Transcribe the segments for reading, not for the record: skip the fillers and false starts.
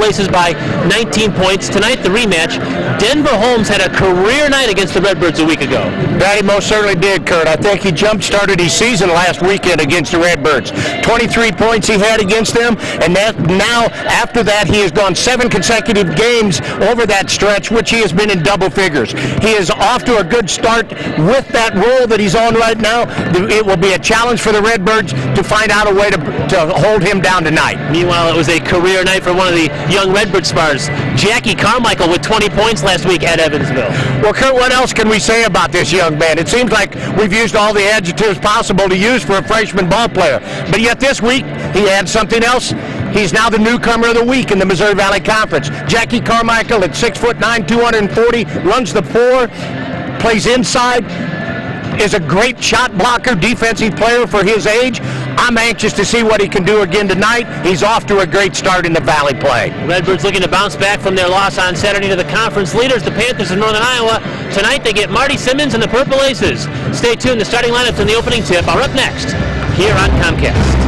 Aces by 19 points. Tonight, the rematch. Denver Holmes had a career night against the Redbirds a week ago. That he most certainly did, Kurt. I think he jump-started his season last weekend against the Redbirds. 23 points he had against them, and now, after that, he has gone 7 consecutive games over that stretch, which he has been in double figures. He is off to a good start with that role that he's on right now. It will be a challenge for the Redbirds to find out a way to hold him down tonight. Meanwhile, it was a career night for one of the young Redbird stars, Jackie Carmichael, with 20 points last week at Evansville. Well, Kurt, what else can we say about this young man? It seems like we've used all the adjectives possible to use for a freshman ball player. But yet this week, he had something else. He's now the newcomer of the week in the Missouri Valley Conference. Jackie Carmichael at 6'9", 240, runs the 4, plays inside, is a great shot blocker, defensive player for his age. I'm anxious to see what he can do again tonight. He's off to a great start in the Valley play. Redbirds looking to bounce back from their loss on Saturday to the conference leaders, the Panthers of Northern Iowa. Tonight they get Marty Simmons and the Purple Aces. Stay tuned. The starting lineups and the opening tip are up next here on Comcast.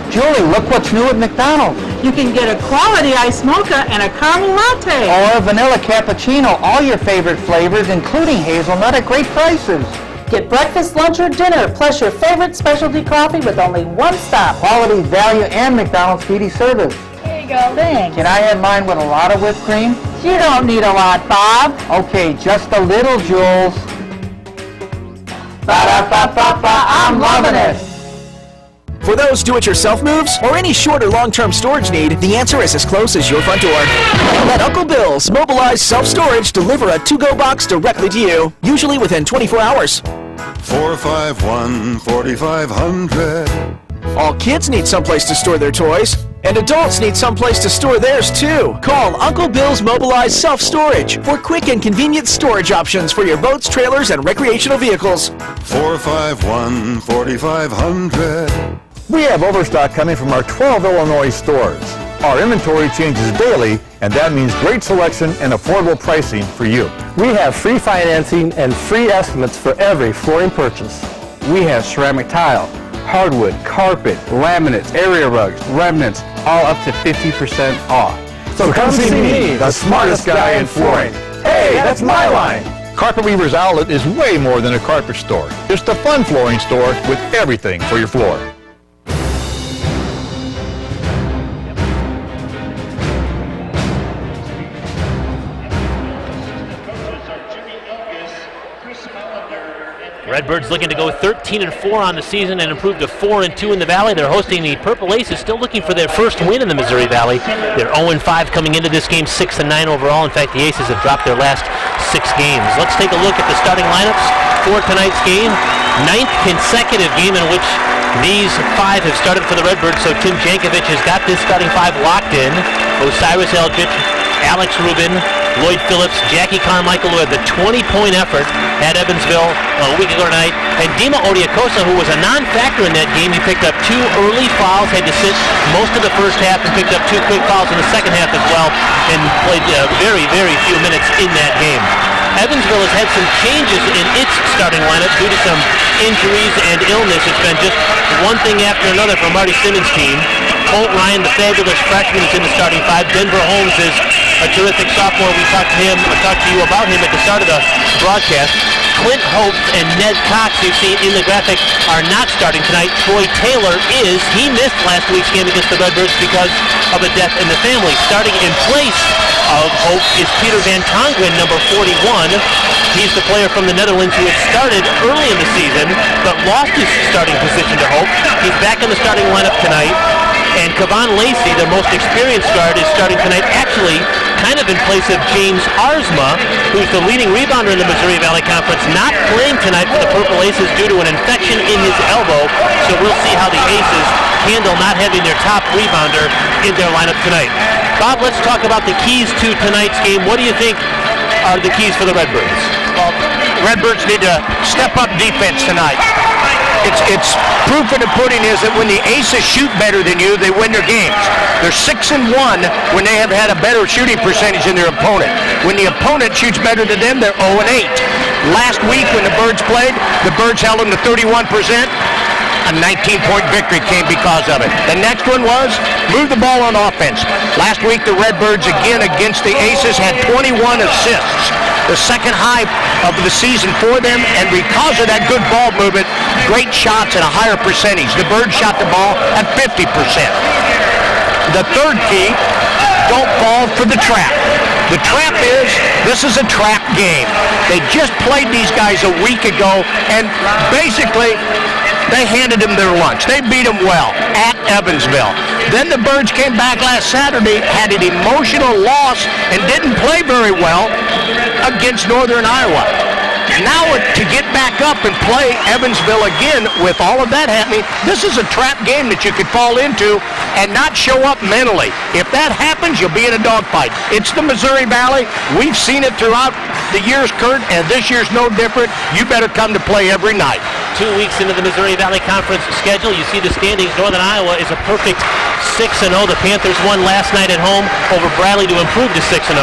Julie, look what's new at McDonald's. You can get a quality iced mocha and a caramel latte. Or a vanilla cappuccino, all your favorite flavors, including hazelnut at great prices. Get breakfast, lunch, or dinner, plus your favorite specialty coffee with only one stop. Quality, value, and McDonald's speedy service. Here you go. Thanks. Can I have mine with a lot of whipped cream? You don't need a lot, Bob. Okay, just a little, Jules. Ba-da-ba-ba-ba, I'm loving it. For those do-it-yourself moves or any short or long-term storage need, the answer is as close as your front door. Let Uncle Bill's Mobilized Self-Storage deliver a to-go box directly to you, usually within 24 hours. 451-4500. All kids need someplace to store their toys, and adults need someplace to store theirs too. Call Uncle Bill's Mobilized Self-Storage for quick and convenient storage options for your boats, trailers, and recreational vehicles. 451-4500. We have overstock coming from our 12 Illinois stores. Our inventory changes daily, and that means great selection and affordable pricing for you. We have free financing and free estimates for every flooring purchase. We have ceramic tile, hardwood, carpet, laminates, area rugs, remnants, all up to 50% off. So come see me, the smartest guy in flooring. Hey, that's my line. Carpet Weaver's Outlet is way more than a carpet store. Just a fun flooring store with everything for your floor. Redbirds looking to go 13-4 on the season and improve to 4-2 in the Valley. They're hosting the Purple Aces, still looking for their first win in the Missouri Valley. They're 0-5 coming into this game, 6-9 overall. In fact, the Aces have dropped their last 6 games. Let's take a look at the starting lineups for tonight's game. 9th consecutive game in which these 5 have started for the Redbirds, so Tim Jankovic has got this starting 5 locked in. Osiris Eldridge, Alex Rubin, Lloyd Phillips, Jackie Carmichael, who had the 20-point effort at Evansville a week ago tonight, and Dima Odiakosa, who was a non-factor in that game. He picked up 2 early fouls, had to sit most of the first half, and picked up 2 quick fouls in the second half as well, and played very, very few minutes in that game. Evansville has had some changes in its starting lineup due to some injuries and illness. It's been just one thing after another for Marty Simmons' team. Colt Ryan, the fabulous freshman, is in the starting 5. Denver Holmes is a terrific sophomore. We talked to you about him at the start of the broadcast. Clint Hope and Ned Cox, you see in the graphic, are not starting tonight. Troy Taylor is. He missed last week's game against the Redbirds because of a death in the family. Starting in place of Hope is Peter Van Tongren, number 41. He's the player from the Netherlands who had started early in the season, but lost his starting position to Hope. He's back in the starting lineup tonight. And Kevon Lacey, the most experienced guard, is starting tonight, actually kind of in place of James Arzma, who's the leading rebounder in the Missouri Valley Conference, not playing tonight for the Purple Aces due to an infection in his elbow. So we'll see how the Aces handle not having their top rebounder in their lineup tonight. Bob, let's talk about the keys to tonight's game. What do you think are the keys for the Redbirds? Well, Redbirds need to step up defense tonight. It's proof in the pudding is that when the Aces shoot better than you, they win their games. They're 6-1 when they have had a better shooting percentage than their opponent. When the opponent shoots better than them, they're 0-8. Last week when the Birds played, the Birds held them to 31%. a 19-point victory came because of it. The next one was move the ball on offense. Last week, the Redbirds, again against the Aces, had 21 assists, the second high of the season for them, and because of that good ball movement, great shots at a higher percentage. The Birds shot the ball at 50%. The third key, don't fall for the trap. The trap is, this is a trap game. They just played these guys a week ago, and basically, they handed them their lunch. They beat them well at Evansville. Then the Birds came back last Saturday, had an emotional loss, and didn't play very well against Northern Iowa. Now to get back up and play Evansville again with all of that happening, this is a trap game that you could fall into and not show up mentally. If that happens, you'll be in a dogfight. It's the Missouri Valley. We've seen it throughout the years, Kurt, and this year's no different. You better come to play every night. 2 weeks into the Missouri Valley Conference schedule, you see the standings. Northern Iowa is a perfect 6-0. The Panthers won last night at home over Bradley to improve to 6-0.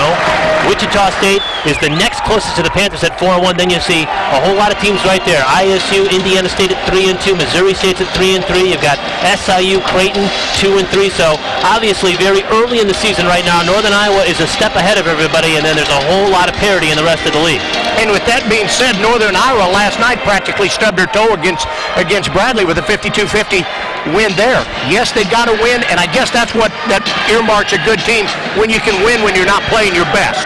Wichita State is the next closest to the Panthers at 4-1. Then you see a whole lot of teams right there. ISU, Indiana State at 3-2. Missouri State's at 3-3. You've got SIU, Creighton 2-3. So obviously very early in the season right now. Northern Iowa is a step ahead of everybody, and then there's a whole lot of parity in the rest of the league. And with that being said, Northern Iowa last night practically stubbed her toe against Bradley with a 52-50 win there. Yes, they got to win, and I guess that's what that earmarks a good team, when you can win when you're not playing your best.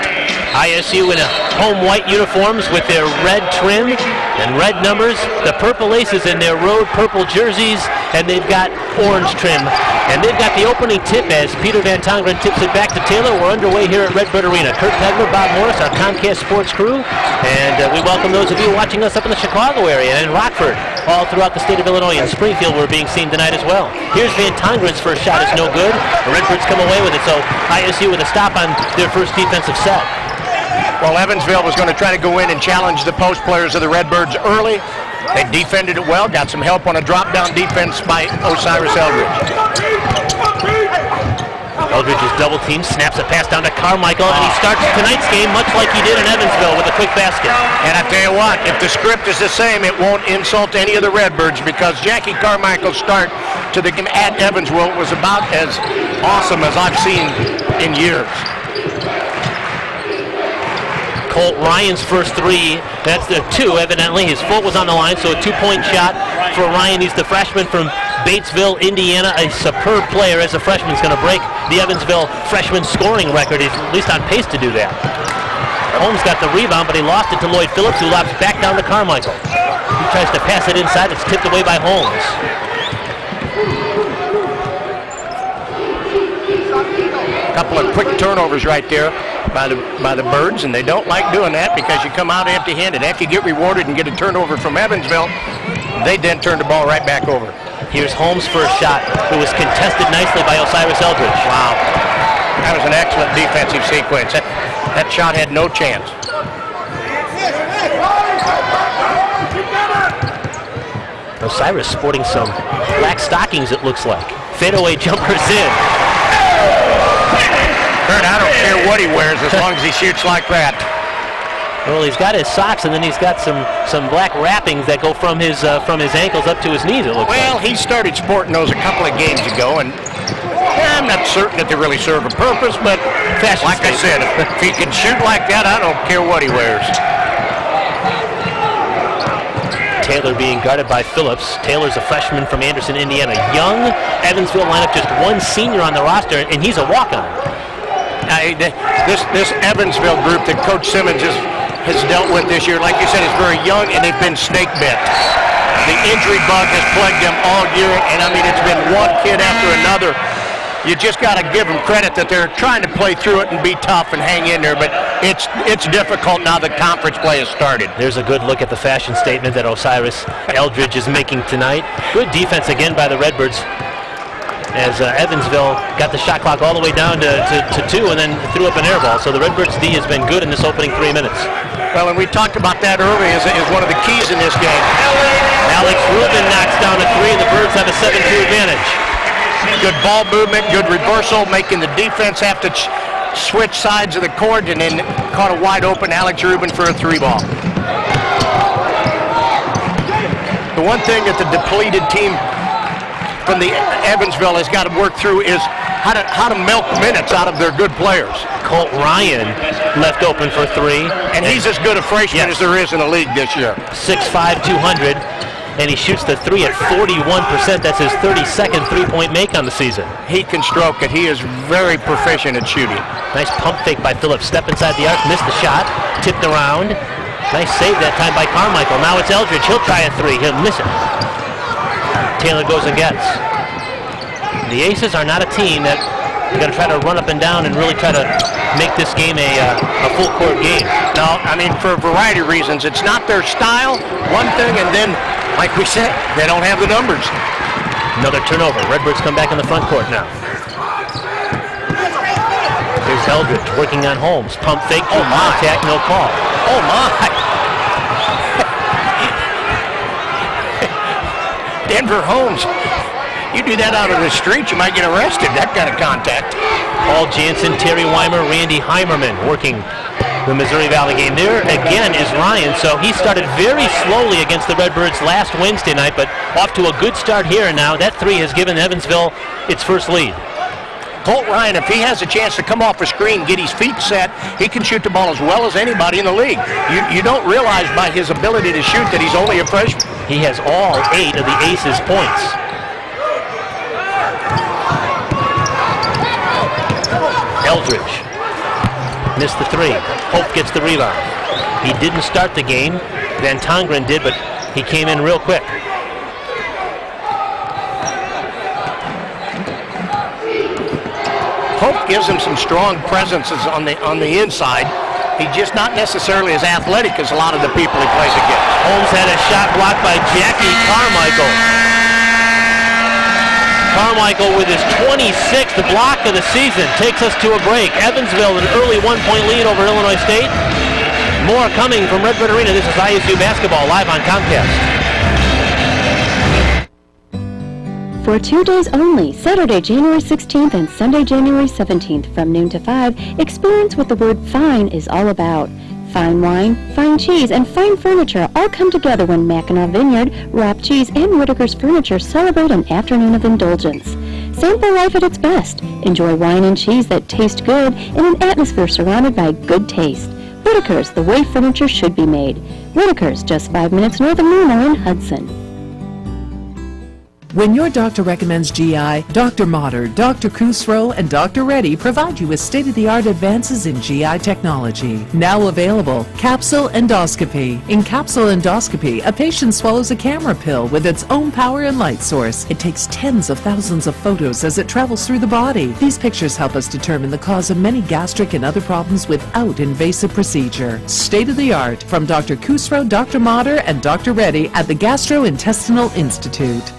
ISU in a home white uniforms with their red trim and red numbers. The Purple Aces in their road purple jerseys, and they've got orange trim. And they've got the opening tip as Peter Van Tongeren tips it back to Taylor. We're underway here at Redbird Arena. Kurt Pegler, Bob Morris, our Comcast Sports crew, and we welcome those of you watching us up in the Chicago area and in Rockford, all throughout the state of Illinois. And Springfield, we're being seen tonight as well. Here's Van Tongeren's first shot is no good. The Redbirds come away with it, so ISU with a stop on their first defensive set. Well, Evansville was going to try to go in and challenge the post players of the Redbirds early. They defended it well, got some help on a drop-down defense by Osiris Eldridge. Eldridge is double teamed, snaps a pass down to Carmichael, and he starts tonight's game much like he did in Evansville with a quick basket. And I tell you what, if the script is the same, it won't insult any of the Redbirds, because Jackie Carmichael's start to the game at Evansville was about as awesome as I've seen in years. Colt Ryan's first three, that's the two, evidently. His foot was on the line, so a two-point shot for Ryan. He's the freshman from Batesville, Indiana, a superb player as a freshman. He's going to break the Evansville freshman scoring record. He's at least on pace to do that. Holmes got the rebound, but he lost it to Lloyd Phillips, who lobs back down to Carmichael. He tries to pass it inside. It's tipped away by Holmes. A couple of quick turnovers right there by the Birds, and they don't like doing that because you come out empty-handed. After you get rewarded and get a turnover from Evansville, they then turn the ball right back over. Here's Holmes' first shot. It was contested nicely by Osiris Eldridge. Wow. That was an excellent defensive sequence. That shot had no chance. Osiris sporting some black stockings, it looks like. Fadeaway jumpers in. Kurt, I don't care what he wears as long as he shoots like that. Well, he's got his socks, and then he's got some black wrappings that go from his ankles up to his knees, it looks like. Well, he started sporting those a couple of games ago, and I'm not certain that they really serve a purpose, but like I said, if he can shoot like that, I don't care what he wears. Taylor being guarded by Phillips. Taylor's a freshman from Anderson, Indiana. Young Evansville lineup, just one senior on the roster, and he's a walk-on. This Evansville group that Coach Simmons has dealt with this year, like you said, is very young, and they've been snake bit. The injury bug has plagued them all year, and I mean, it's been one kid after another. You just got to give them credit that they're trying to play through it and be tough and hang in there, but it's difficult now that conference play has started. There's a good look at the fashion statement that Osiris Eldridge is making tonight. Good defense again by the Redbirds, as Evansville got the shot clock all the way down to 2 and then threw up an air ball. So the Redbirds D has been good in this opening 3 minutes. Well, and we talked about that earlier is one of the keys in this game. Alex Rubin knocks down a 3, and the Birds have a 7-2 advantage. Good ball movement, good reversal, making the defense have to switch sides of the court, and then caught a wide open Alex Rubin for a 3-ball. The one thing that the depleted team from the Evansville has got to work through is how to milk minutes out of their good players. Colt Ryan left open for three. And he's as good a freshman as there is in the league this year. 6'5", 200, and he shoots the three at 41%. That's his 32nd three-point make on the season. He can stroke it. He is very proficient at shooting. Nice pump fake by Phillips. Step inside the arc, missed the shot, tipped around. Nice save that time by Carmichael. Now it's Eldridge. He'll try a three. He'll miss it. Taylor goes and gets. The Aces are not a team that you're going to try to run up and down and really try to make this game a full-court game. No, I mean, for a variety of reasons. It's not their style, one thing, and then, like we said, they don't have the numbers. Another turnover. Redbirds come back in the front court now. Here's Eldridge working on Holmes. Pump fake, contact, no call. Oh, my. Denver Holmes. You do that out on the street, you might get arrested, that kind of contact. Paul Jansen, Terry Weimer, Randy Heimerman working the Missouri Valley game. There again is Ryan, so he started very slowly against the Redbirds last Wednesday night, but off to a good start here, and now that three has given Evansville its first lead. Colt Ryan, if he has a chance to come off a screen, get his feet set, he can shoot the ball as well as anybody in the league. You don't realize by his ability to shoot that he's only a freshman. He has all 8 of the Aces' points. Eldridge missed the three. Hope gets the rebound. He didn't start the game. Van Tongeren did, but he came in real quick. Hope gives him some strong presences on the inside. He's just not necessarily as athletic as a lot of the people he plays against. Holmes had a shot blocked by Jackie Carmichael. Carmichael with his 26th block of the season takes us to a break. Evansville an early 1-point lead over Illinois State. More coming from Redbird Arena. This is ISU basketball live on Comcast. For 2 days only, Saturday, January 16th and Sunday, January 17th from noon to 5, experience what the word fine is all about. Fine wine, fine cheese, and fine furniture all come together when Mackinac Vineyard, Robb Cheese, and Whitaker's Furniture celebrate an afternoon of indulgence. Sample life at its best. Enjoy wine and cheese that taste good in an atmosphere surrounded by good taste. Whitaker's, the way furniture should be made. Whitaker's, just 5 minutes north of Newmar in Hudson. When your doctor recommends GI, Dr. Motter, Dr. Kusro, and Dr. Reddy provide you with state-of-the-art advances in GI technology. Now available, capsule endoscopy. In capsule endoscopy, a patient swallows a camera pill with its own power and light source. It takes tens of thousands of photos as it travels through the body. These pictures help us determine the cause of many gastric and other problems without invasive procedure. State-of-the-art from Dr. Kusro, Dr. Motter, and Dr. Reddy at the Gastrointestinal Institute.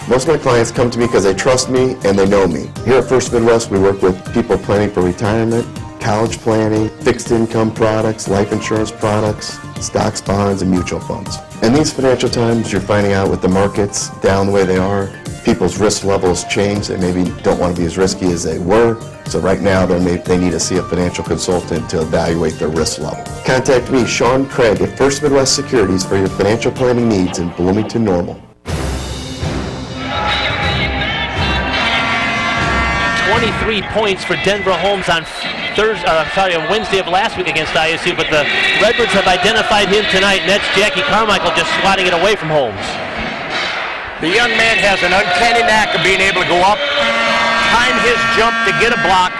Most of my clients come to me because they trust me and they know me. Here at First Midwest, we work with people planning for retirement, college planning, fixed income products, life insurance products, stocks, bonds, and mutual funds. In these financial times, you're finding out with the markets down the way they are, people's risk levels change. They maybe don't want to be as risky as they were. So right now, they need to see a financial consultant to evaluate their risk level. Contact me, Sean Craig, at First Midwest Securities for your financial planning needs in Bloomington Normal. 23 points for Denver Holmes on Wednesday of last week against ISU, but the Redbirds have identified him tonight, and that's Jackie Carmichael just swatting it away from Holmes. The young man has an uncanny knack of being able to go up, time his jump to get a block,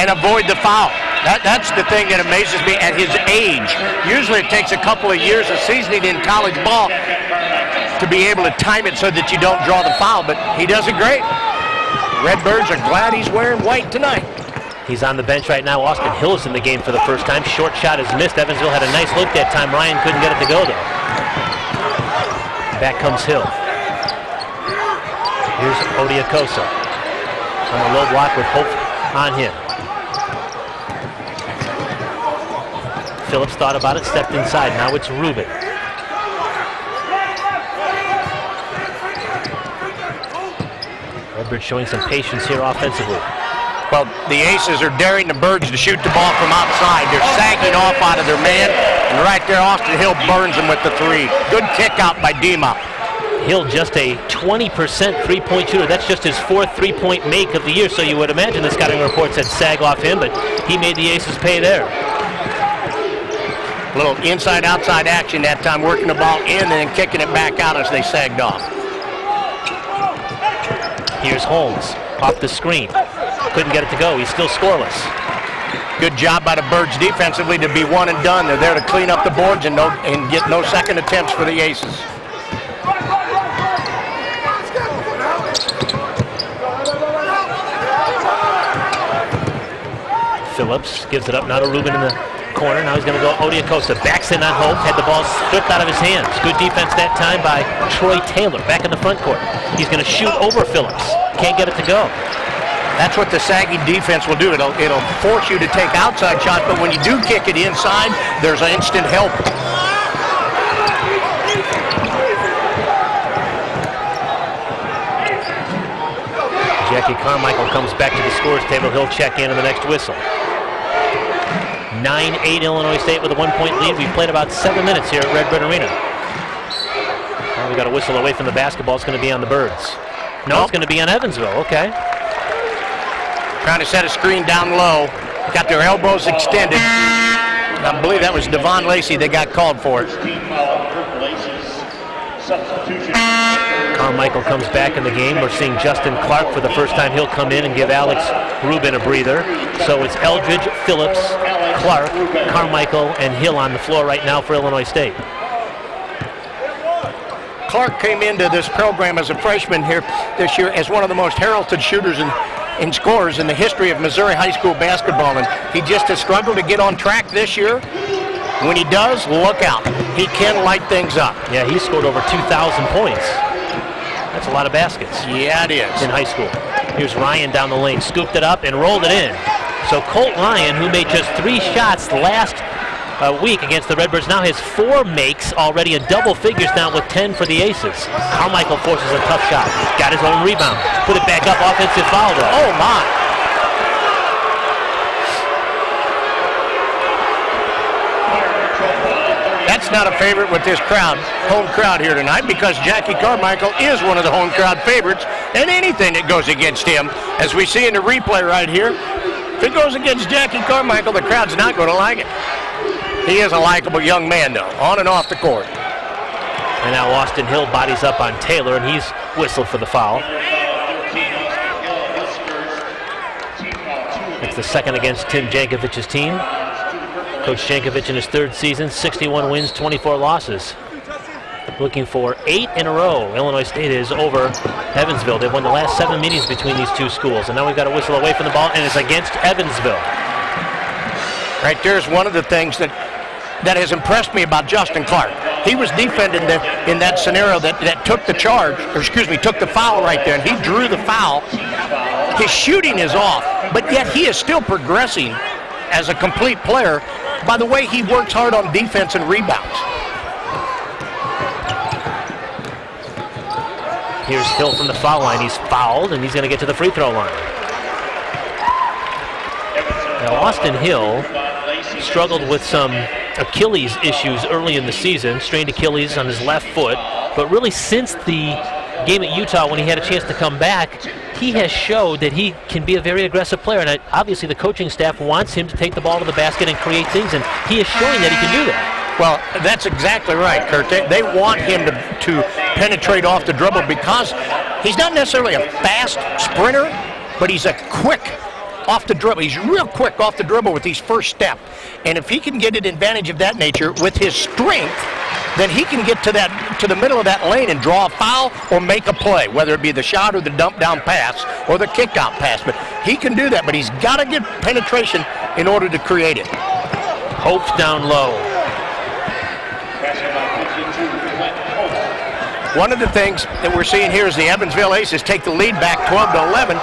and avoid the foul. That's the thing that amazes me at his age. Usually it takes a couple of years of seasoning in college ball to be able to time it so that you don't draw the foul, but he does it great. Redbirds are glad he's wearing white tonight. He's on the bench right now. Austin Hill is in the game for the first time. Short shot is missed. Evansville had a nice look that time. Ryan couldn't get it to go, though. Back comes Hill. Here's Odiokosa on the low block with Hope on him. Phillips thought about it, stepped inside. Now it's Rubin. Redbird showing some patience here offensively. Well, the Aces are daring the Birds to shoot the ball from outside. They're sagging off out of their man, and right there, Austin Hill burns them with the three. Good kick out by Dima. Hill just a 20% three-point shooter. That's just his 4th three-point make of the year, so you would imagine the scouting report said sag off him, but he made the Aces pay there. A little inside-outside action that time, working the ball in and then kicking it back out as they sagged off. Here's Holmes off the screen. Couldn't get it to go. He's still scoreless. Good job by the Birds defensively to be one and done. They're there to clean up the boards and get no second attempts for the Aces. Phillips gives it up now to Rubin in the corner. Now he's going to go Odiacosta. Backs in on Hope. Had the ball stripped out of his hands. Good defense that time by Troy Taylor back in the front court. He's going to shoot over Phillips. Can't get it to go. That's what the sagging defense will do. It'll force you to take outside shots, but when you do kick it inside, there's an instant help. Jackie Carmichael comes back to the scores table. He'll check in on the next whistle. 9-8 Illinois State with a 1-point lead. We've played about 7 minutes here at Red Bird Arena. Now we got a whistle away from the basketball. It's going to be on the Birds. No, it's going to be on Evansville. Okay. Trying to set a screen down low. Got their elbows extended. I believe that was Devon Lacey that got called for it. Carmichael comes back in the game. We're seeing Justin Clark for the first time. He'll come in and give Alex Rubin a breather. So it's Eldridge, Phillips, Clark, Carmichael, and Hill on the floor right now for Illinois State. Clark came into this program as a freshman here this year as one of the most heralded shooters and scorers in the history of Missouri high school basketball, and he just has struggled to get on track this year. When he does, look out. He can light things up. Yeah, he scored over 2,000 points. That's a lot of baskets. Yeah, it is. In high school. Here's Ryan down the lane, scooped it up and rolled it in. So Colt Ryan, who made just 3 shots last week against the Redbirds, now has 4 makes already in double figures now with 10 for the Aces. Carmichael forces a tough shot. Got his own rebound. Put it back up, offensive foul though. Oh my. That's not a favorite with this crowd, home crowd here tonight, because Jackie Carmichael is one of the home crowd favorites, and anything that goes against him, as we see in the replay right here, if it goes against Jackie Carmichael, the crowd's not going to like it. He is a likable young man, though, on and off the court. And now Austin Hill bodies up on Taylor, and he's whistled for the foul. It's the second against Tim Jankovic's team. Coach Jankovic in his 3rd season, 61 wins, 24 losses. Looking for 8 in a row. Illinois State is over Evansville. They've won the last 7 meetings between these two schools. And now we've got a whistle away from the ball, and it's against Evansville. Right there's one of the things that has impressed me about Justin Clark. He was defending in that scenario that took the charge, or excuse me, took the foul right there, and he drew the foul. His shooting is off, but yet he is still progressing as a complete player by the way he works hard on defense and rebounds. Here's Hill from the foul line. He's fouled, and he's going to get to the free throw line. Now, Austin Hill struggled with some Achilles issues early in the season, strained Achilles on his left foot, but really since the game at Utah when he had a chance to come back, he has showed that he can be a very aggressive player, and obviously the coaching staff wants him to take the ball to the basket and create things, and he is showing that he can do that. Well, that's exactly right, Kurt. They want him to penetrate off the dribble because he's not necessarily a fast sprinter, but he's a quick off the dribble. He's real quick off the dribble with his first step. And if he can get an advantage of that nature with his strength, then he can get to the middle of that lane and draw a foul or make a play, whether it be the shot or the dump down pass or the kick out pass. But he can do that, but he's got to get penetration in order to create it. Hope's down low. One of the things that we're seeing here is the Evansville Aces take the lead back 12-11.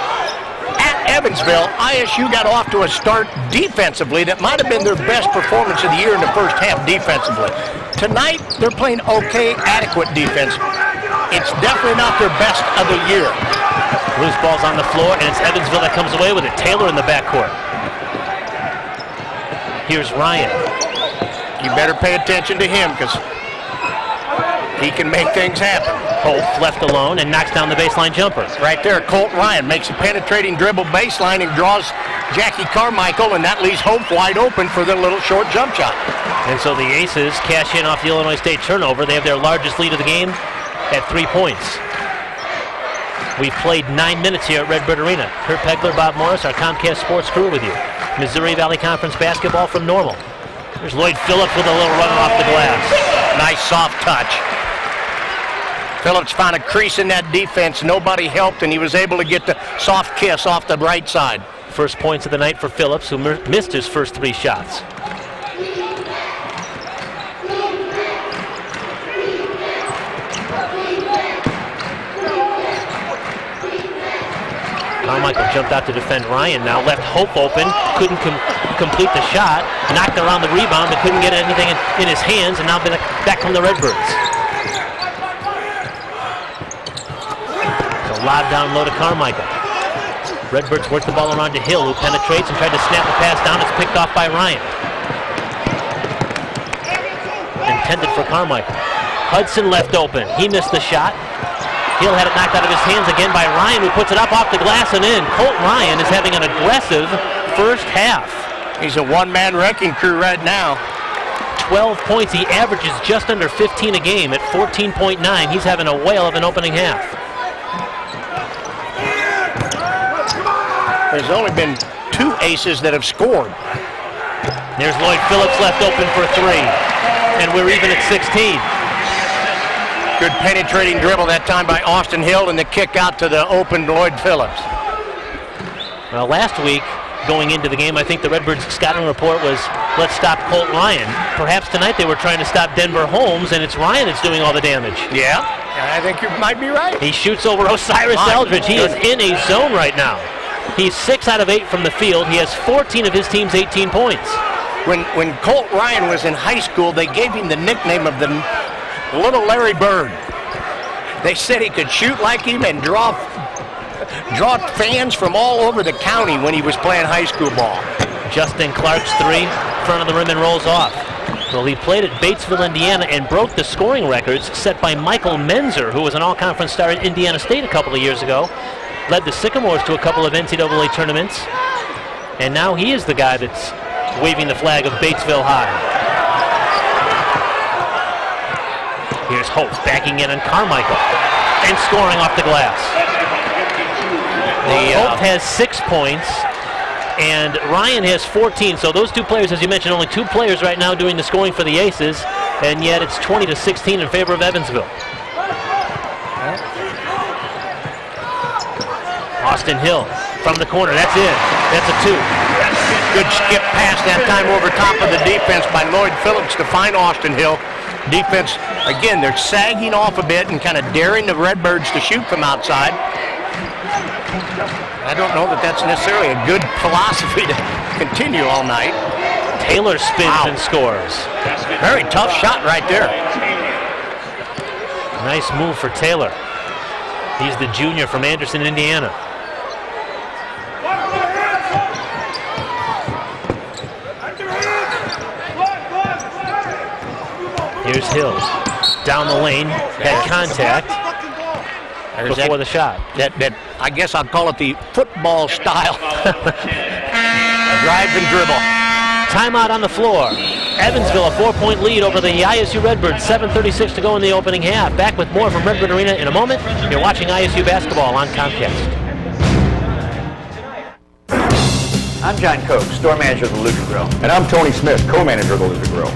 At Evansville, ISU got off to a start defensively that might have been their best performance of the year in the first half defensively. Tonight, they're playing okay, adequate defense. It's definitely not their best of the year. Loose ball's on the floor, and it's Evansville that comes away with it. Taylor in the backcourt. Here's Ryan. You better pay attention to him because he can make things happen. Holt left alone and knocks down the baseline jumper. Right there, Colt Ryan makes a penetrating dribble baseline and draws Jackie Carmichael, and that leaves Hope wide open for the little short jump shot. And so the Aces cash in off the Illinois State turnover. They have their largest lead of the game at 3 points. We've played 9 minutes here at Redbird Arena. Kurt Pegler, Bob Morris, our Comcast Sports crew with you. Missouri Valley Conference basketball from Normal. There's Lloyd Phillips with a little runner off the glass. Nice soft touch. Phillips found a crease in that defense. Nobody helped, and he was able to get the soft kiss off the right side. First points of the night for Phillips, who missed his first 3 shots. Carmichael jumped out to defend Ryan. Now left Hope open, couldn't complete the shot. Knocked around the rebound, but couldn't get anything in his hands. And now back from the Redbirds. So lob down low to Carmichael. Redbirds work the ball around to Hill, who penetrates and tried to snap the pass down. It's picked off by Ryan. Intended for Carmichael. Hudson left open. He missed the shot. Hill had it knocked out of his hands again by Ryan, who puts it up off the glass and in. Colt Ryan is having an aggressive first half. He's a one-man wrecking crew right now. 12 points. He averages just under 15 a game at 14.9. He's having a whale of an opening half. There's only been 2 aces that have scored. There's Lloyd Phillips left open for 3. And we're even at 16. Good penetrating dribble that time by Austin Hill, and the kick out to the open Lloyd Phillips. Well, last week, going into the game, I think the Redbirds scouting report was, let's stop Colt Ryan. Perhaps tonight they were trying to stop Denver Holmes, and it's Ryan that's doing all the damage. Yeah, I think you might be right. He shoots over Osiris Eldridge. He is in a zone right now. He's 6 out of 8 from the field. He has 14 of his team's 18 points. When Colt Ryan was in high school, they gave him the nickname of the Little Larry Bird. They said he could shoot like him and draw fans from all over the county when he was playing high school ball. Justin Clark's 3, front of the rim and rolls off. Well, he played at Batesville, Indiana, and broke the scoring records set by Michael Menzer, who was an all-conference star at Indiana State a couple of years ago. Led the Sycamores to a couple of NCAA tournaments. And now he is the guy that's waving the flag of Batesville High. Here's Hope backing in on Carmichael and scoring off the glass. Hope has 6 points and Ryan has 14. So those 2 players, as you mentioned, only 2 players right now doing the scoring for the Aces, and yet it's 20-16 in favor of Evansville. Austin Hill from the corner. That's it. That's a 2. Good skip pass that time over top of the defense by Lloyd Phillips to find Austin Hill. Defense, again, they're sagging off a bit and kind of daring the Redbirds to shoot from outside. I don't know that that's necessarily a good philosophy to continue all night. Taylor spins and scores. Very tough shot right there. Nice move for Taylor. He's the junior from Anderson, Indiana. Here's Hill. Down the lane, had contact before the shot. That I guess I'll call it the football style. Drive and dribble. Timeout on the floor. Evansville a 4-point lead over the ISU Redbirds. 7:36 to go in the opening half. Back with more from Redbird Arena in a moment. You're watching ISU basketball on Comcast. I'm John Koch, store manager of the Luca Grill. And I'm Tony Smith, co-manager of the Luca Grill.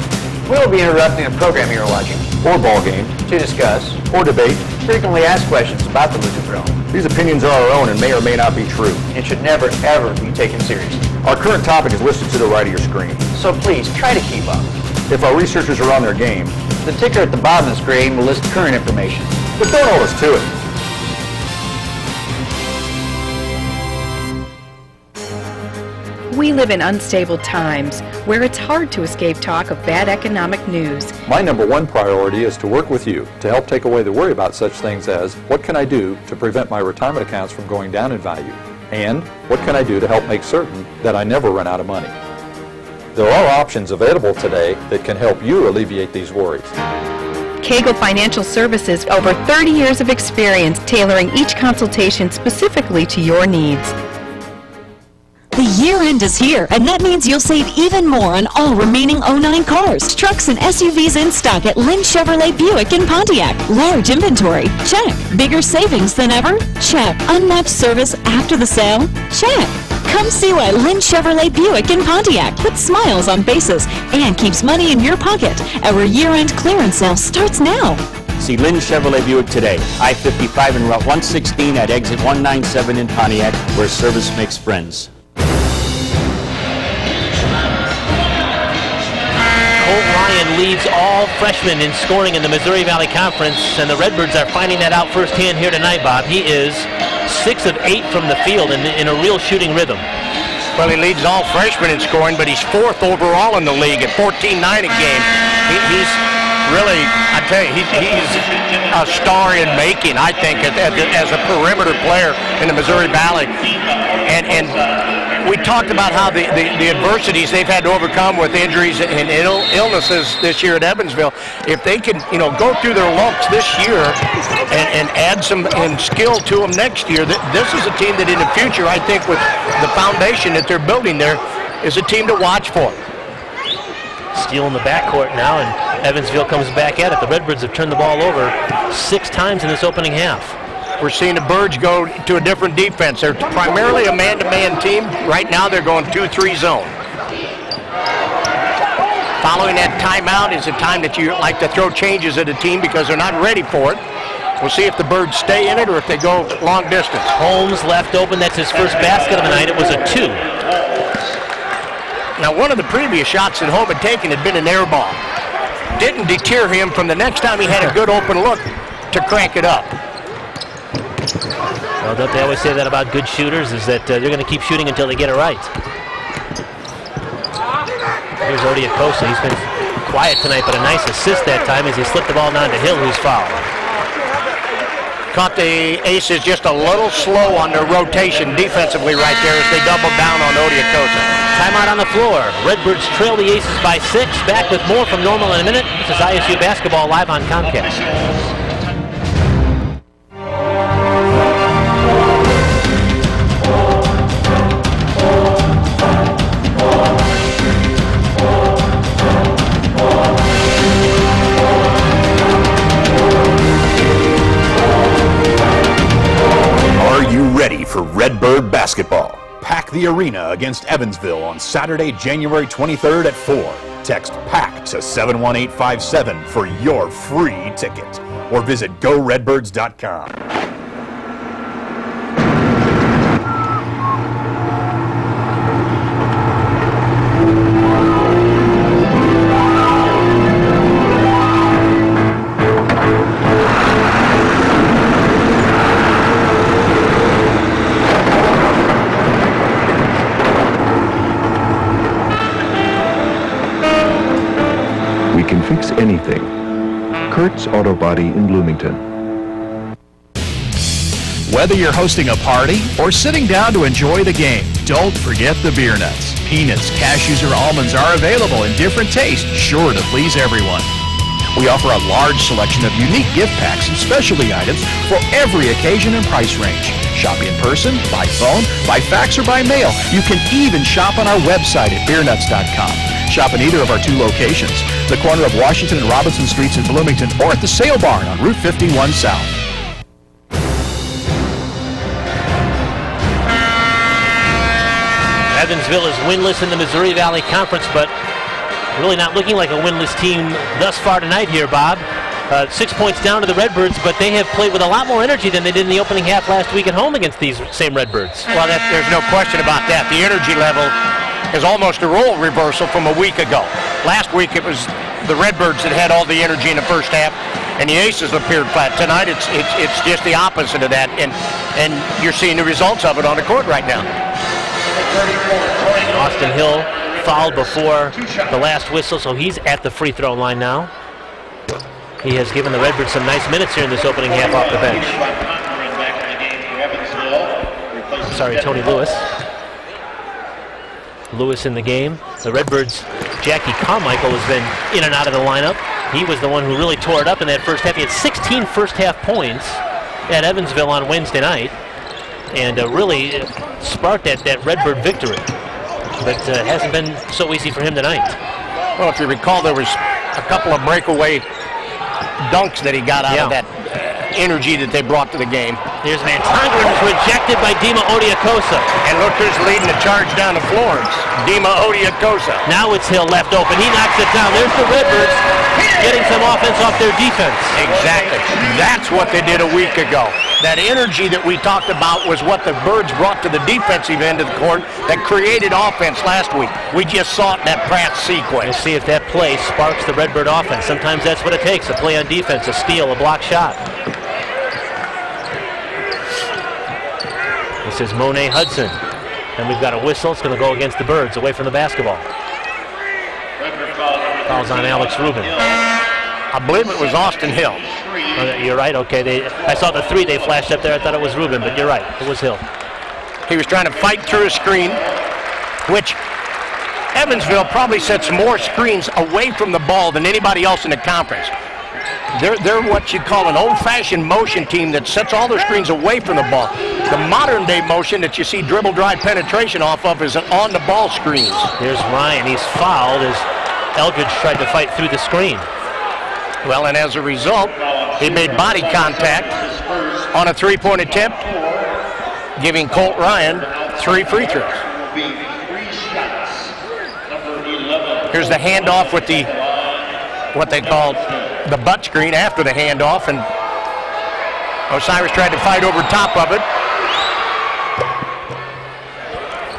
We'll be interrupting a program you're watching Or ball game. to discuss Or debate. frequently asked questions about the Luca Grill. These opinions are our own and may or may not be true. It should never, ever be taken seriously. Our current topic is listed to the right of your screen. So please, try to keep up. If our researchers are on their game, The ticker at the bottom of the screen will list current information. but don't hold us to it. We live in unstable times where it's hard to escape talk of bad economic news. My number one priority is to work with you to help take away the worry about such things as, what can I do to prevent my retirement accounts from going down in value? And what can I do to help make certain that I never run out of money? There are options available today that can help you alleviate these worries. Cagle Financial Services, over 30 years of experience tailoring each consultation specifically to your needs. The year end is here, and that means you'll save even more on all remaining '09 cars, trucks, and SUVs in stock at Lynn Chevrolet Buick in Pontiac. Large inventory? Check. Bigger savings than ever? Check. Unmatched service after the sale? Check. Come see why Lynn Chevrolet Buick in Pontiac puts smiles on faces and keeps money in your pocket. Our year-end clearance sale starts now. See Lynn Chevrolet Buick today, I-55 and Route 116 at exit 197 in Pontiac, where service makes friends. Ryan leads all freshmen in scoring in the Missouri Valley Conference, and the Redbirds are finding that out firsthand here tonight, Bob. He is 6 of 8 from the field in a real shooting rhythm. Well, he leads all freshmen in scoring, but he's 4th overall in the league at 14.9 a game. He's really, I tell you, he's a star in making, I think, as a perimeter player in the Missouri Valley. And we talked about how the adversities they've had to overcome with injuries and illnesses this year at Evansville. If they can, go through their lumps this year and add some skill to them next year, this is a team that in the future, I think, with the foundation that they're building there, is a team to watch for. Steele in the backcourt now, and Evansville comes back at it. The Redbirds have turned the ball over 6 times in this opening half. We're seeing the Birds go to a different defense. They're primarily a man-to-man team. Right now they're going 2-3 zone. Following that timeout is a time that you like to throw changes at a team because they're not ready for it. We'll see if the Birds stay in it or if they go long distance. Holmes left open. That's his first basket of the night. It was a 2. Now, one of the previous shots that Holm had taken had been an air ball. Didn't deter him from the next time he had a good open look to crank it up. Well, don't they always say that about good shooters, is that they're going to keep shooting until they get it right. Here's Odie Acosta. He's been quiet tonight, but a nice assist that time as he slipped the ball down to Hill, who's fouled. Caught the Aces just a little slow on their rotation defensively right there as they doubled down on Odie Acosta. Timeout on the floor. Redbirds trail the Aces by 6. Back with more from Normal in a minute. This is ISU Basketball live on Comcast. Ready for Redbird basketball. Pack the arena against Evansville on Saturday, January 23rd at 4. Text PACK to 71857 for your free ticket. Or visit GoRedbirds.com. Fix anything. Kurt's Auto Body in Bloomington. Whether you're hosting a party or sitting down to enjoy the game, don't forget the beer nuts. Peanuts, cashews, or almonds are available in different tastes, sure to please everyone. We offer a large selection of unique gift packs and specialty items for every occasion and price range. Shop in person, by phone, by fax, or by mail. You can even shop on our website at beernuts.com. Shop in either of our 2 locations, the corner of Washington and Robinson Streets in Bloomington, or at the Sale Barn on Route 51 South. Evansville is winless in the Missouri Valley Conference, but really not looking like a winless team thus far tonight here, Bob. 6 points down to the Redbirds, but they have played with a lot more energy than they did in the opening half last week at home against these same Redbirds. Well, there's no question about that. The energy level is almost a role reversal from a week ago. Last week it was the Redbirds that had all the energy in the first half, and the Aces appeared flat. Tonight it's just the opposite of that, and you're seeing the results of it on the court right now. Austin Hill fouled before the last whistle, so he's at the free throw line now. He has given the Redbirds some nice minutes here in this opening half off the bench. Sorry, Tony Lewis. Lewis in the game. The Redbirds, Jackie Carmichael has been in and out of the lineup. He was the one who really tore it up in that first half. He had 16 first-half points at Evansville on Wednesday night and really sparked that Redbird victory. But it hasn't been so easy for him tonight. Well, if you recall, there was a couple of breakaway dunks that he got out of that energy that they brought to the game. Here's Van Tongren's rejected by Dima Odiakosa. And look who's leading the charge down to Florence, Dima Odiakosa. Now it's Hill left open. He knocks it down. There's the Redbirds getting some offense off their defense. Exactly. That's what they did a week ago. That energy that we talked about was what the Birds brought to the defensive end of the court that created offense last week. We just saw it in that Pratt sequence. We'll see if that play sparks the Redbird offense. Sometimes that's what it takes, a play on defense, a steal, a block shot. This is Monet Hudson. And we've got a whistle. It's going to go against the Birds, away from the basketball. Foul's on Alex Rubin. I believe it was Austin Hill. Oh, you're right, okay. I saw the three they flashed up there. I thought it was Rubin, but you're right. It was Hill. He was trying to fight through a screen, which Evansville probably sets more screens away from the ball than anybody else in the conference. They're what you'd call an old-fashioned motion team that sets all their screens away from the ball. The modern-day motion that you see dribble, drive, penetration off of is on-the-ball screens. Here's Ryan. He's fouled as Eldridge tried to fight through the screen. Well, and as a result, he made body contact on a three-point attempt, giving Colt Ryan 3 free throws. Here's the handoff with what they call the butt screen after the handoff, and Osiris tried to fight over top of it.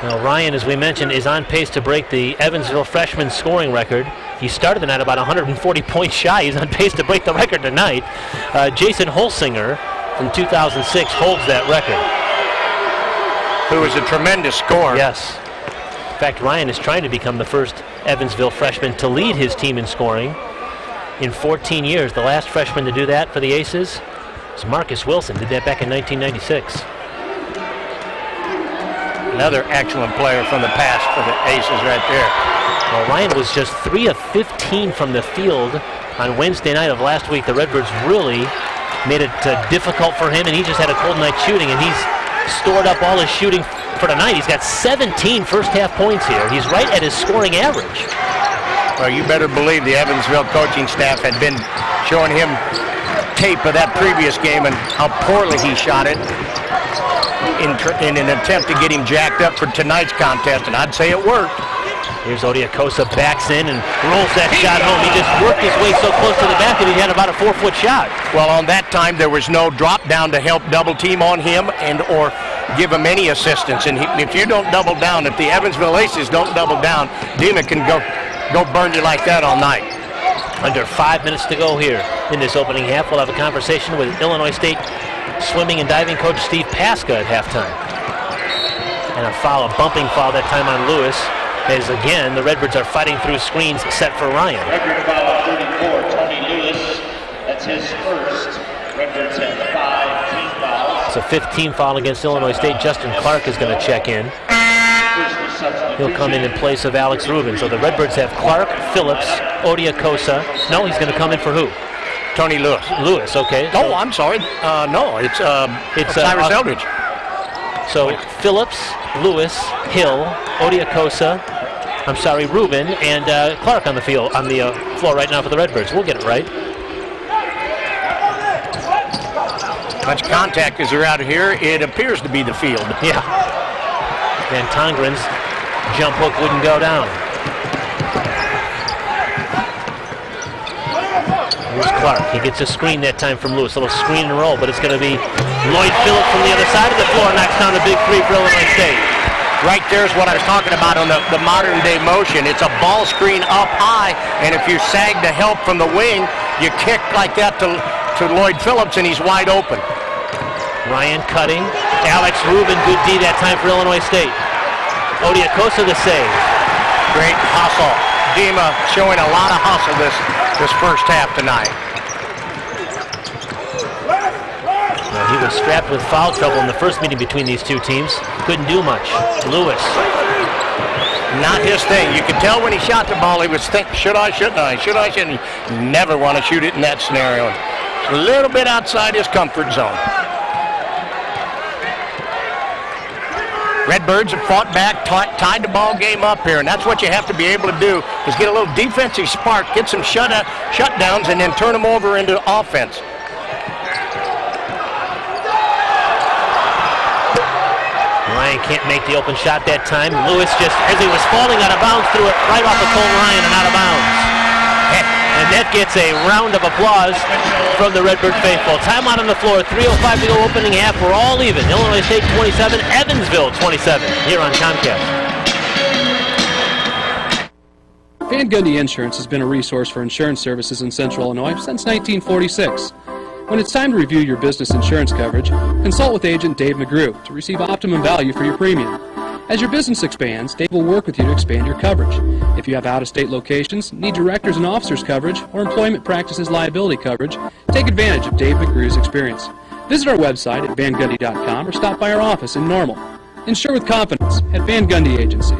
Now Ryan, as we mentioned, is on pace to break the Evansville freshman scoring record. He started the night about 140 points shy. He's on pace to break the record tonight. Jason Holsinger from 2006 holds that record. Who is a tremendous scorer. Yes. In fact, Ryan is trying to become the first Evansville freshman to lead his team in scoring in 14 years. The last freshman to do that for the Aces was Marcus Wilson. Did that back in 1996. Another excellent player from the past for the Aces right there. Well, Ryan was just 3 of 15 from the field on Wednesday night of last week. The Redbirds really made it difficult for him, and he just had a cold night shooting, and he's stored up all his shooting for tonight. He's got 17 first-half points here. He's right at his scoring average. Well, you better believe the Evansville coaching staff had been showing him tape of that previous game and how poorly he shot it in an attempt to get him jacked up for tonight's contest, and I'd say it worked. Here's Odiakosa, backs in and rolls that shot home. He just worked his way so close to the basket he had about a 4-foot shot. Well, on that time there was no drop down to help double team on him and or give him any assistance. And if you don't double down, if the Evansville Aces don't double down, Dima can go burn you like that all night. Under 5 minutes to go here in this opening half. We'll have a conversation with Illinois State swimming and diving coach Steve Pasca at halftime. And a foul, a bumping foul that time on Lewis. As again, the Redbirds are fighting through screens set for Ryan. Record foul of 34, Tony Lewis. That's his first. Redbirds have 5 team fouls. It's a 15 foul against Illinois State. Justin Clark is going to check in. He'll come in place of Alex Rubin. So the Redbirds have Clark, Phillips, Odiakosa. No, he's going to come in for who? Tony Lewis. Lewis, okay. Oh, I'm sorry. No, it's Cyrus Eldridge. So Phillips, Lewis, Hill, Odiakosa, Rubin, and Clark on the field, on the floor right now for the Redbirds. We'll get it right. Much contact as they're out here. It appears to be the field. Yeah. Van Tongren's jump hook wouldn't go down. Here's Clark. He gets a screen that time from Lewis. A little screen and roll, but it's going to be Lloyd Phillips from the other side of the floor. Knocks down a big three for Illinois State. Right there's what I was talking about on the modern day motion. It's a ball screen up high, and if you sag to help from the wing, you kick like that to Lloyd Phillips, and he's wide open. Ryan cutting. Alex Rubin, good D that time for Illinois State. Odiakosa the save. Great hustle. Dima showing a lot of hustle this first half tonight. Now, he was strapped with foul trouble in the first meeting between these two teams. Couldn't do much. Lewis not his thing. You could tell when he shot the ball, he was thinking, should I, shouldn't I, should I, shouldn't I? Never want to shoot it in that scenario. It's a little bit outside his comfort zone. Redbirds have fought back, tied the ball game up here, and that's what you have to be able to do, is get a little defensive spark, get some shutdowns, and then turn them over into offense. Ryan can't make the open shot that time. Lewis just, as he was falling out of bounds, threw it right off of Cole Ryan and out of bounds. And that gets a round of applause from the Redbird faithful. Timeout on the floor, 3:05 to go opening half. We're all even. Illinois State 27, Evansville 27 here on Comcast. Van Gundy Insurance has been a resource for insurance services in Central Illinois since 1946. When it's time to review your business insurance coverage, consult with agent Dave McGrew to receive optimum value for your premium. As your business expands, Dave will work with you to expand your coverage. If you have out-of-state locations, need directors and officers coverage, or employment practices liability coverage, take advantage of Dave McGrew's experience. Visit our website at vangundy.com or stop by our office in Normal. Insure with confidence at Van Gundy Agency.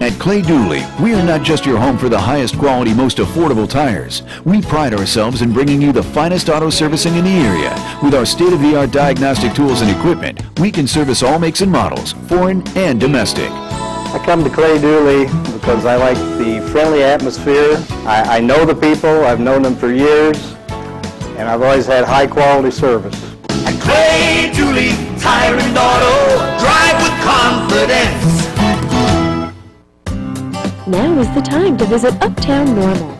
At Clay Dooley, we are not just your home for the highest quality, most affordable tires. We pride ourselves in bringing you the finest auto servicing in the area. With our state-of-the-art diagnostic tools and equipment, we can service all makes and models, foreign and domestic. I come to Clay Dooley because I like the friendly atmosphere. I know the people, I've known them for years, and I've always had high quality service. At Clay Dooley Tire and Auto, drive with confidence. Now is the time to visit Uptown Normal.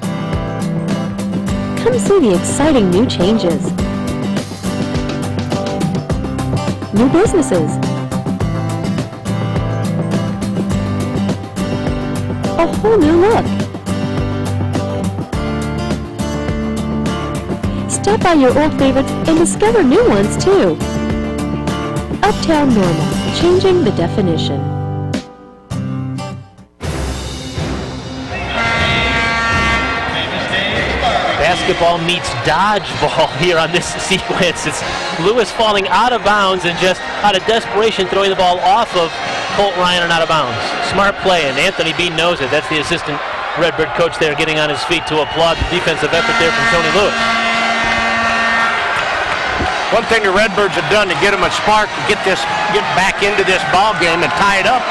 Come see the exciting new changes, new businesses, a whole new look. Stop by your old favorites and discover new ones too. Uptown Normal, changing the definition. Basketball meets dodgeball here on this sequence. It's Lewis falling out of bounds and just out of desperation throwing the ball off of Colt Ryan and out of bounds. Smart play, and Anthony Bean knows it. That's the assistant Redbird coach there getting on his feet to applaud the defensive effort there from Tony Lewis. One thing the Redbirds have done to get them a spark, to get back into this ball game and tie it up,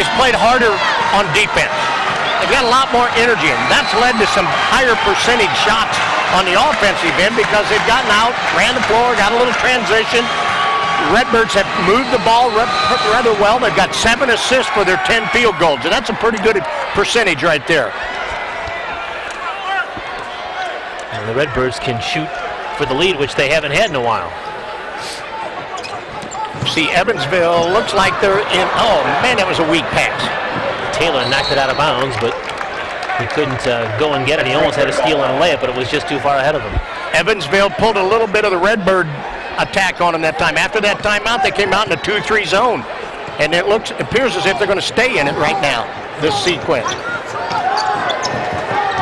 is played harder on defense. They've got a lot more energy, and that's led to some higher percentage shots on the offensive end because they've gotten out, ran the floor, got a little transition. Redbirds have moved the ball rather well. They've got 7 assists for their 10 field goals, and that's a pretty good percentage right there. And the Redbirds can shoot for the lead, which they haven't had in a while. See, Evansville looks like they're in, oh man, that was a weak pass. Taylor knocked it out of bounds, but he couldn't go and get it. He almost had a steal and a layup, but it was just too far ahead of him. Evansville pulled a little bit of the Redbird attack on him that time. After that timeout, they came out in a 2-3 zone, and it appears as if they're going to stay in it right now, this sequence.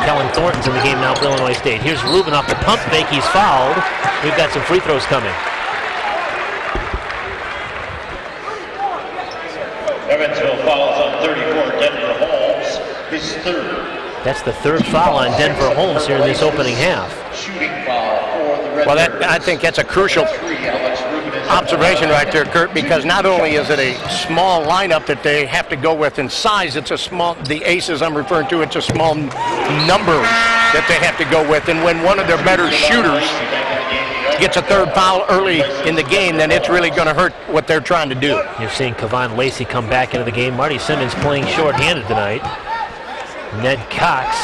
Kellen Thornton's in the game now for Illinois State. Here's Rubin off the pump fake. He's fouled. We've got some free throws coming. Evansville fouls on 34, Denver Holmes, his third. That's the third foul on Denver Holmes here in this opening half. Shooting foul for the Red Well, Birds. I think that's a crucial observation right there, Kurt, because not only is it a small lineup that they have to go with in size, it's a small, the aces I'm referring to, it's a small number that they have to go with. And when one of their better shooters gets a third foul early in the game, then it's really going to hurt what they're trying to do. You're seeing Kevon Lacey come back into the game. Marty Simmons playing shorthanded tonight. Ned Cox,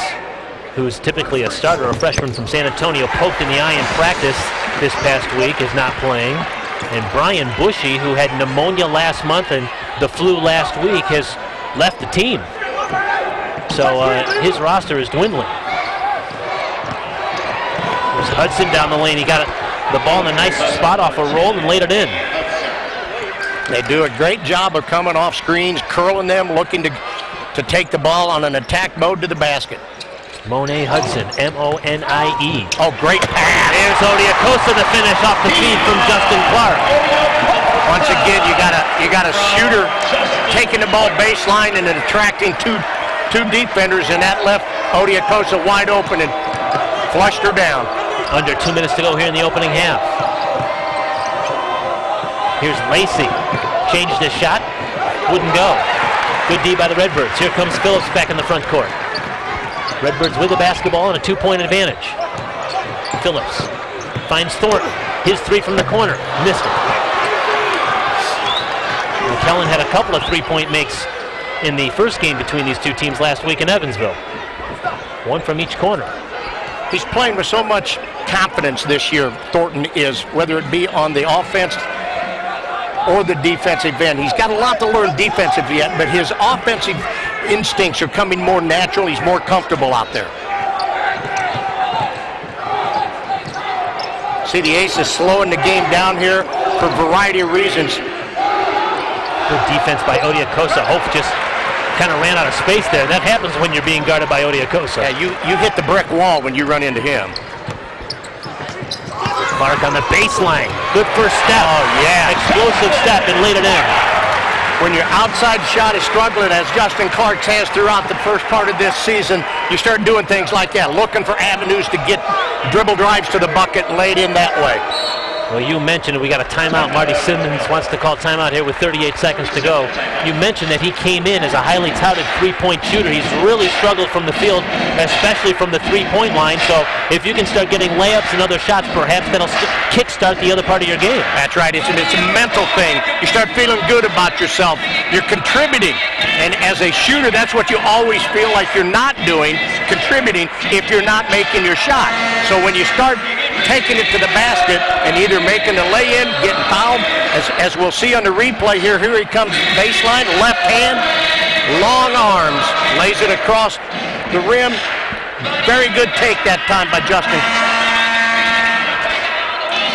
who's typically a starter, a freshman from San Antonio, poked in the eye in practice this past week, is not playing. And Brian Bushy, who had pneumonia last month and the flu last week, has left the team. So his roster is dwindling. There's Hudson down the lane. He got the ball in a nice spot off a roll and laid it in. They do a great job of coming off screens, curling them, looking to take the ball on an attack mode to the basket. Monet Hudson, M-O-N-I-E. Oh, great pass. There's Odiakosa to finish off the feed from Justin Clark. Once again, you got a shooter taking the ball baseline and then attracting two defenders, and that left Odiakosa wide open and flushed her down. Under 2 minutes to go here in the opening half. Here's Lacey. Changed his shot. Wouldn't go. Good D by the Redbirds. Here comes Phillips back in the front court. Redbirds with the basketball and a 2-point advantage. Phillips finds Thornton. His three from the corner. Missed it. McKellen had a couple of 3-point makes in the first game between these two teams last week in Evansville. One from each corner. He's playing with so much confidence this year, Thornton is, whether it be on the offense or the defensive end. He's got a lot to learn defensively yet, but his offensive instincts are coming more natural. He's more comfortable out there. See, the Ace is slowing the game down here for a variety of reasons. Good defense by Odiakosa. Hope just kind of ran out of space there. That happens when you're being guarded by Odiakosa. Yeah, you hit the brick wall when you run into him. Clark on the baseline. Good first step. Oh, yeah. Explosive step and laid it in. When your outside shot is struggling, as Justin Clark's has throughout the first part of this season, you start doing things like that, looking for avenues to get dribble drives to the bucket and laid in that way. Well, you mentioned we got a timeout. Marty Simmons wants to call timeout here with 38 seconds to go. You mentioned that he came in as a highly touted 3-point shooter. He's really struggled from the field, especially from the 3-point line. So if you can start getting layups and other shots, perhaps that'll kickstart the other part of your game. That's right. It's a mental thing. You start feeling good about yourself. You're contributing. And as a shooter, that's what you always feel like you're not doing, contributing, if you're not making your shot. So when you start taking it to the basket and either making the lay-in, getting fouled, as we'll see on the replay here he comes baseline, left hand, long arms, lays it across the rim. Very good take that time by Justin.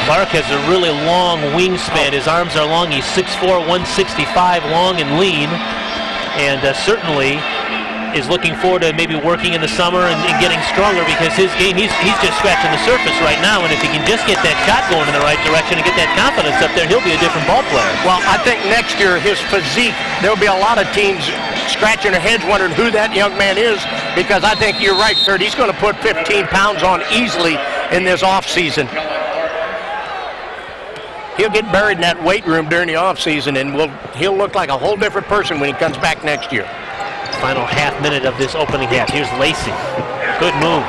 Clark has a really long wingspan. His arms are long. He's 6'4", 165, long and lean, and certainly is looking forward to maybe working in the summer and getting stronger, because his game, he's just scratching the surface right now, and if he can just get that shot going in the right direction and get that confidence up there, he'll be a different ball player. Well, I think next year his physique, there'll be a lot of teams scratching their heads wondering who that young man is, because I think you're right, Kurt. He's going to put 15 pounds on easily in this offseason. He'll get buried in that weight room during the offseason, and he'll look like a whole different person when he comes back next year. Final half minute of this opening half. Here's Lacey. Good move.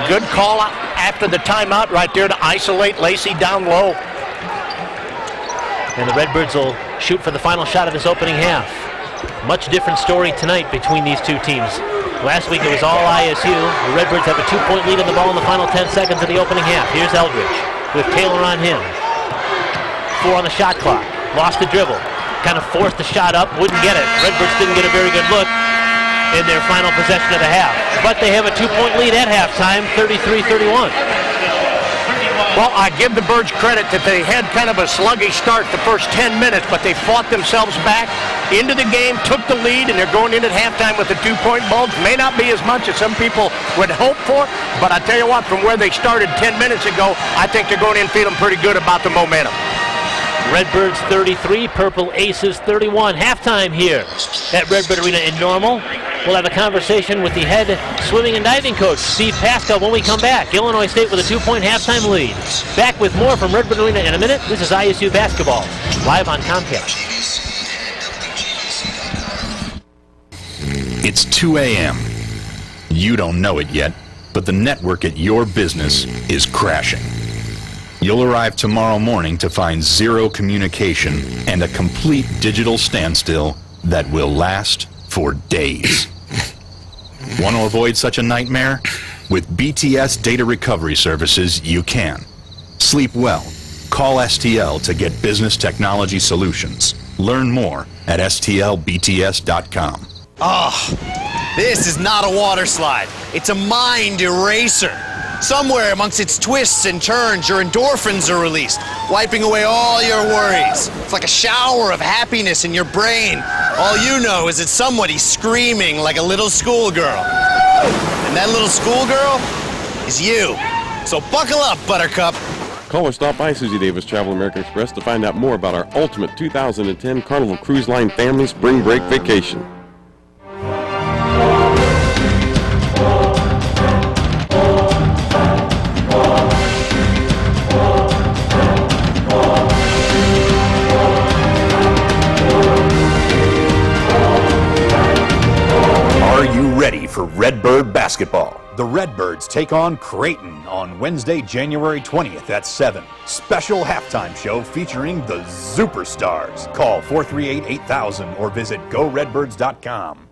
Good call after the timeout right there to isolate Lacey down low. And the Redbirds will shoot for the final shot of this opening half. Much different story tonight between these two teams. Last week it was all ISU. The Redbirds have a 2-point lead on the ball in the final 10 seconds of the opening half. Here's Eldridge with Taylor on him. 4 on the shot clock. Lost the dribble. Kind of forced the shot up, wouldn't get it. Redbirds didn't get a very good look in their final possession of the half. But they have a 2-point lead at halftime, 33-31. Well, I give the Birds credit that they had kind of a sluggish start the first 10 minutes, but they fought themselves back into the game, took the lead, and they're going into halftime with a 2-point bulge. May not be as much as some people would hope for, but I tell you what, from where they started 10 minutes ago, I think they're going in feeling pretty good about the momentum. Redbirds 33, Purple Aces 31. Halftime here at Redbird Arena in Normal. We'll have a conversation with the head swimming and diving coach, Steve Pascal, when we come back. Illinois State with a 2-point halftime lead. Back with more from Redbird Arena in a minute. This is ISU Basketball, live on Comcast. It's 2 a.m. You don't know it yet, but the network at your business is crashing. You'll arrive tomorrow morning to find zero communication and a complete digital standstill that will last for days. Want to avoid such a nightmare? With BTS Data Recovery Services, you can. Sleep well. Call STL to get business technology solutions. Learn more at stlbts.com. Oh, this is not a water slide. It's a mind eraser. Somewhere amongst its twists and turns, your endorphins are released, wiping away all your worries. It's like a shower of happiness in your brain. All you know is that somebody's screaming like a little schoolgirl. And that little schoolgirl is you. So buckle up, Buttercup. Call or stop by Susie Davis Travel American Express to find out more about our ultimate 2010 Carnival Cruise Line Family Spring Break Vacation. Are you ready for Redbird basketball? The Redbirds take on Creighton on Wednesday, January 20th at 7. Special halftime show featuring the Superstars. Call 438-8000 or visit GoRedbirds.com.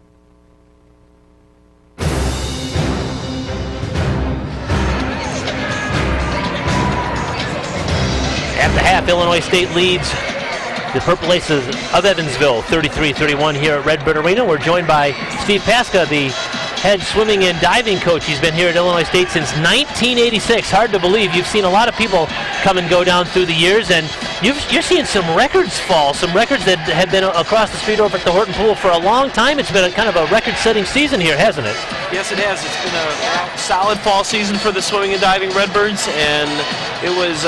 At the half, Illinois State leads the Purple Aces of Evansville 33-31 here at Redbird Arena. We're joined by Steve Pasca, the head swimming and diving coach. He's been here at Illinois State since 1986. Hard to believe. You've seen a lot of people come and go down through the years, and you're seeing some records fall, some records that have been across the street over at the Horton Pool for a long time. It's been a kind of a record-setting season here, hasn't it? Yes, it has. It's been a solid fall season for the swimming and diving Redbirds, and it was